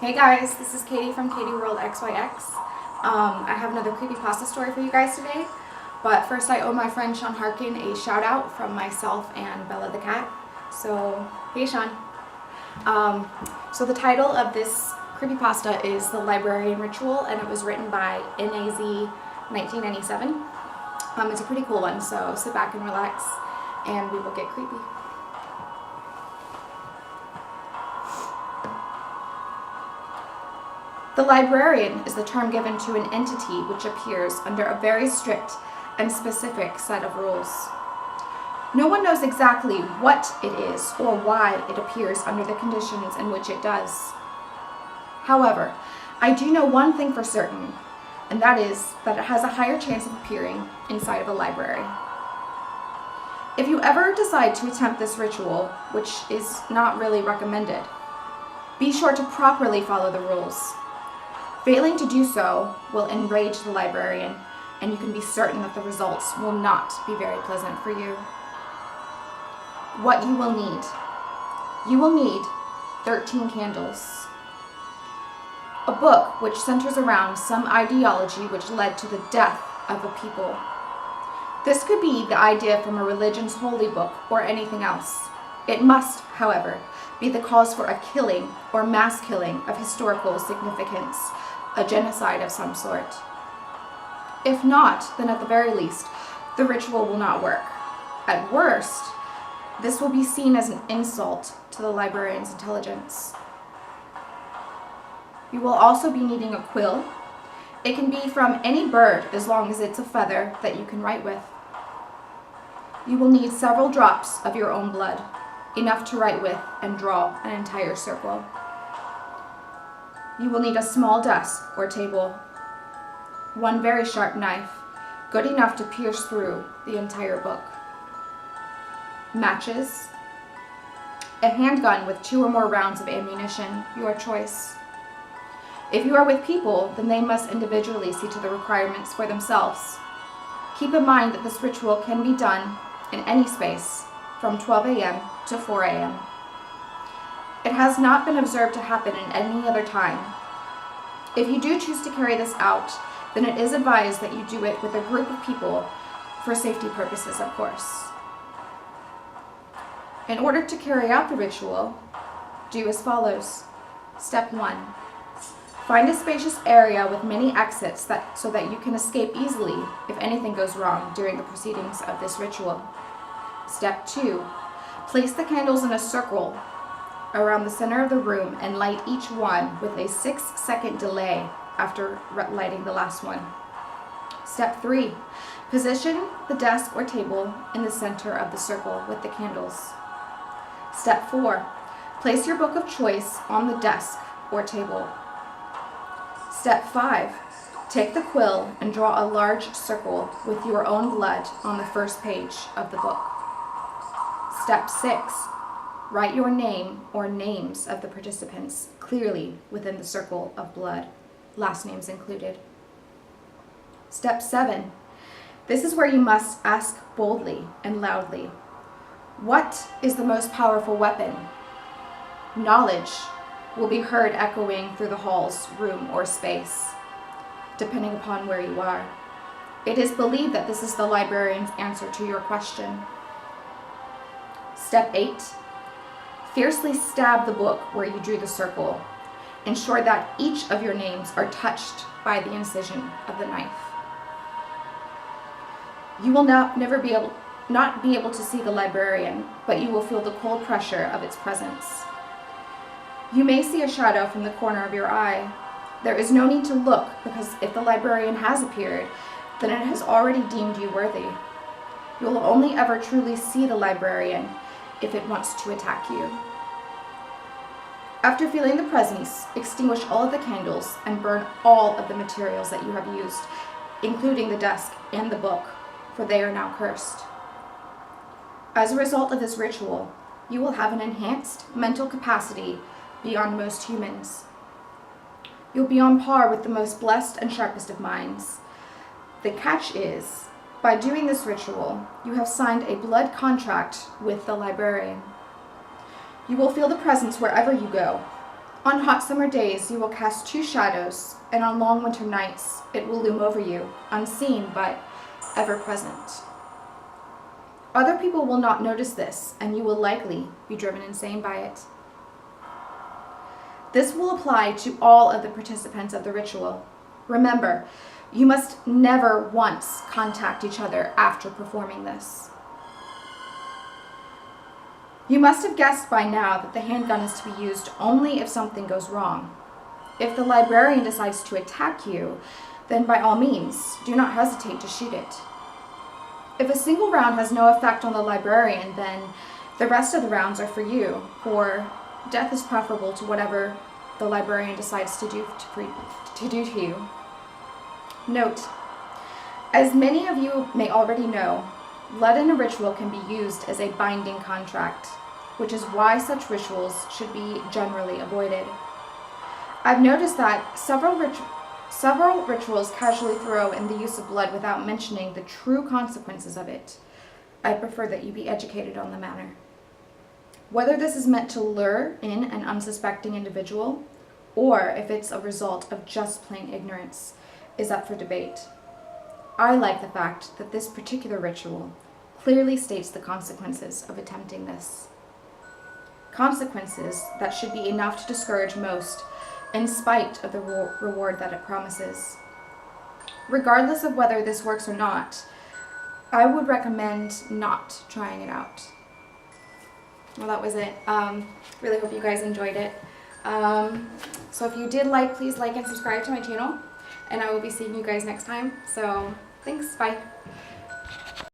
Hey guys, this is Kaity from Kaity WorldXYX. I have another creepypasta story for you guys today, but first I owe my friend Sean Harkin a shout out from myself and Bella the cat. So, hey Sean. So the title of this creepypasta is The Librarian Ritual, and it was written by Naz1997. It's a pretty cool one, so sit back and relax, and we will get creepy. The librarian is the term given to an entity which appears under a very strict and specific set of rules. No one knows exactly what it is or why it appears under the conditions in which it does. However, I do know one thing for certain, and that is that it has a higher chance of appearing inside of a library. If you ever decide to attempt this ritual, which is not really recommended, be sure to properly follow the rules. Failing to do so will enrage the librarian, and you can be certain that the results will not be very pleasant for you. What you will need. You will need 13 candles. A book which centers around some ideology which led to the death of a people. This could be the idea from a religion's holy book or anything else. It must, however, be the cause for a killing or mass killing of historical significance, a genocide of some sort. If not, then at the very least, the ritual will not work. At worst, this will be seen as an insult to the librarian's intelligence. You will also be needing a quill. It can be from any bird as long as it's a feather that you can write with. You will need several drops of your own blood, enough to write with and draw an entire circle. You will need a small desk or table, one very sharp knife, good enough to pierce through the entire book. Matches, a handgun with 2 or more rounds of ammunition, your choice. If you are with people, then they must individually see to the requirements for themselves. Keep in mind that this ritual can be done in any space from 12 a.m. to 4 a.m. It has not been observed to happen in any other time. If you do choose to carry this out, then it is advised that you do it with a group of people for safety purposes, of course. In order to carry out the ritual, do as follows. Step 1. Find a spacious area with many exits so that you can escape easily if anything goes wrong during the proceedings of this ritual. Step 2. Place the candles in a circle around the center of the room and light each one with a 6-second delay after lighting the last one. Step 3. Position the desk or table in the center of the circle with the candles. Step 4. Place your book of choice on the desk or table. Step 5. Take the quill and draw a large circle with your own blood on the first page of the book. Step 6. Write your name or names of the participants clearly within the circle of blood, last names included. Step 7. This is where you must ask boldly and loudly, what is the most powerful weapon? Knowledge will be heard echoing through the hall's room or space, depending upon where you are. It is believed that this is the librarian's answer to your question. Step 8. Fiercely stab the book where you drew the circle. Ensure that each of your names are touched by the incision of the knife. You will not be able to see the librarian, but you will feel the cold pressure of its presence. You may see a shadow from the corner of your eye. There is no need to look, because if the librarian has appeared, then it has already deemed you worthy. You will only ever truly see the librarian if it wants to attack you. After feeling the presence, extinguish all of the candles and burn all of the materials that you have used, including the desk and the book, for they are now cursed. As a result of this ritual, you will have an enhanced mental capacity beyond most humans. You'll be on par with the most blessed and sharpest of minds. The catch is, by doing this ritual, you have signed a blood contract with the librarian. You will feel the presence wherever you go. On hot summer days, you will cast 2 shadows, and on long winter nights, it will loom over you, unseen but ever present. Other people will not notice this, and you will likely be driven insane by it. This will apply to all of the participants of the ritual. Remember, you must never once contact each other after performing this. You must have guessed by now that the handgun is to be used only if something goes wrong. If the librarian decides to attack you, then by all means, do not hesitate to shoot it. If a single round has no effect on the librarian, then the rest of the rounds are for you, for death is preferable to whatever the librarian decides to do to you. Note, as many of you may already know, blood in a ritual can be used as a binding contract, which is why such rituals should be generally avoided. I've noticed that several rituals casually throw in the use of blood without mentioning the true consequences of it. I prefer that you be educated on the matter. Whether this is meant to lure in an unsuspecting individual, or if it's a result of just plain ignorance, is up for debate. I like the fact that this particular ritual clearly states the consequences of attempting this. Consequences that should be enough to discourage most, in spite of the reward that it promises. Regardless of whether this works or not, I would recommend not trying it out. Well, that was it. Really hope you guys enjoyed it. So if you did please like and subscribe to my channel, and I will be seeing you guys next time. So thanks, bye.